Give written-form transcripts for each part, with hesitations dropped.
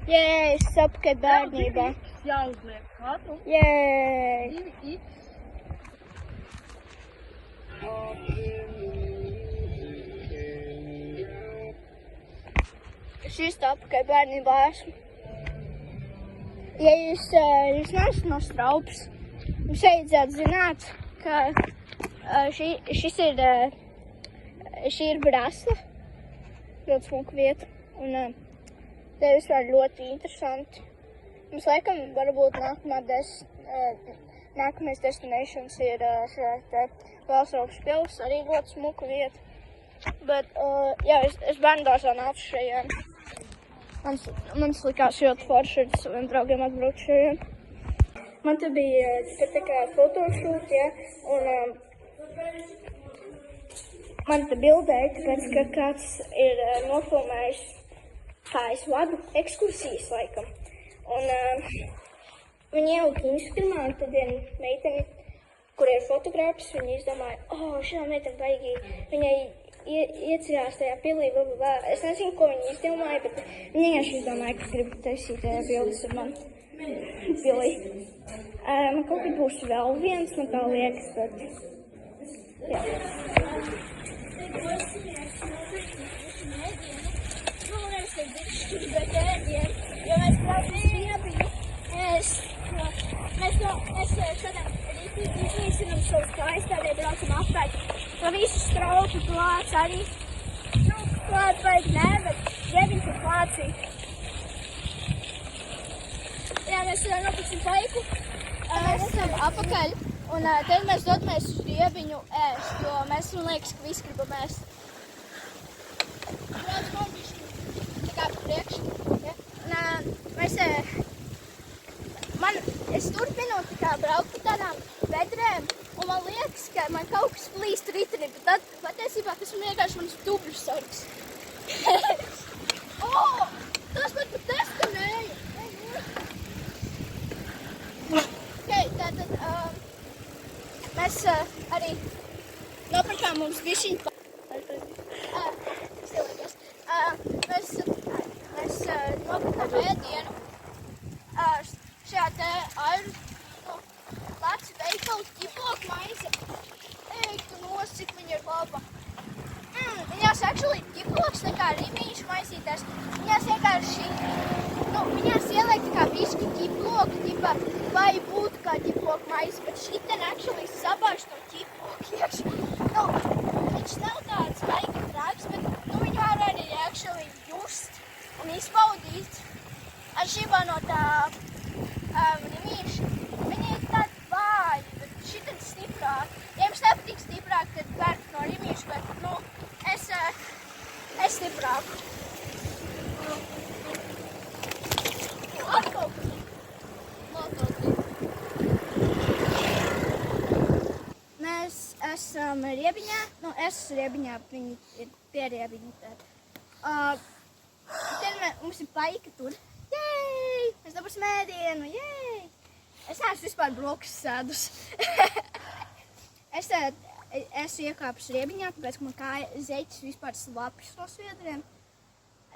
Jē, sapkat bērnībā. Jāuzliek katru. Jē. 2x. Šis sapkat bērnībā esmu. Ja jūs neesat no Straupas, jums vajadzētu zināt, ka šī ir Brasla. Ļoti smuka vieta. Un te vispār ļoti interesanti. Mums laikam varbūt nākamais destinations ir šeit Velsraupas pils, arī ļoti smuka vieta. Bet, jā, es bērndārzā nācu šajiem. Man likās ļoti forši ar saviem draugiem atbraukt šajiem. Man te bija tā kā fotoshoot, ja, un man te bildēja, tāpēc, ka kāds ir nofilmējis, kā es vadu ekskursijas laikam. Un viņi ielika Instagramā, un tad viena meiteni, kur ir fotogrāfs, viņa izdomāja, šī meitene baigi, viņai iecījās tajā pilī, es nezinu, ko viņa izdomāja, bet viņa vienkārši izdomāja, ka grib taisīt bildes ar mani pilī. Man kaut kad būs vēl viens, man tā liekas, bet jā. Mēs šodien izlīsinām savus kājas, tādēļ braucam apkārt. Pa visu Straupu plāts arī. Plāts vajag ne, bet Griebiņš ir plācīgi. Jā, mēs nopirksim paiku. Mēs esam apakaļ, un tad mēs dodamies uz Griebiņu ēst, jo mēs, man liekas, ka visi gribam ēst. Brauc man bišķi, tā kā pa priekšu. Ja? Es turpinu tā kā braukt pa tādām bedrēm, un man liekas, ka man kaut kas plīst riteni, bet tad patiesībā tas ir vienkārši manas dubļu sargs. Tas man pat neskanēja! Tātad mēs arī nopirkām mums bišķiņu Mēs nopirkām ēdienu šajā te Laci veikalu ķiploku maize. Tu nos, cik viņa ir laba. Viņās actually ķiploks nekā rimīšu maisītās. Viņās vienkārši, viņās ieliek tā kā bišķi ķiploku, tipa, vai būtu kā ķiploku maize, bet šiten actually sabāž to ķiploku iekšā. Viņš nav tāds baigi trāks, bet viņu var arī actually just un izbaudīt. Atšķirībā no tā rimīša. Viņi ir tādi vāji, bet šitad stiprāk. Ja jums nepatīk stiprāk, tad pērk no rimīša, bet, es stiprāku. Atkal Mēs esam Riebiņā, es Riebiņā, viņi ir pie Riebiņa. Tad mums ir paika tur. Jēj! Mēs dabūsim ēdienu, jēj! Es neesmu vispār brokas sēdus. Es iekāpus Riebiņā, tāpēc, ka man kāja zeķis vispār slapjas no sviedriem.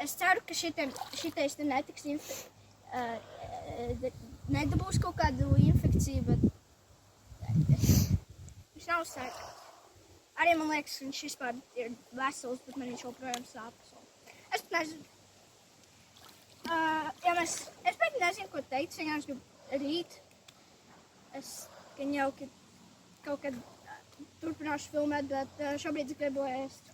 Es ceru, ka šitais te netiks nedabūs kaut kādu infekciju, bet viņš nav sēkts. Arī man liekas, viņš vispār ir vesels, bet man viņš joprojām sāp. Es pat nezinu. Es pat nezinu, ko teikt, vienkārši gribu rīt. Es gan jau kaut kad turpināšu filmēt, bet šobrīd gribu ēst.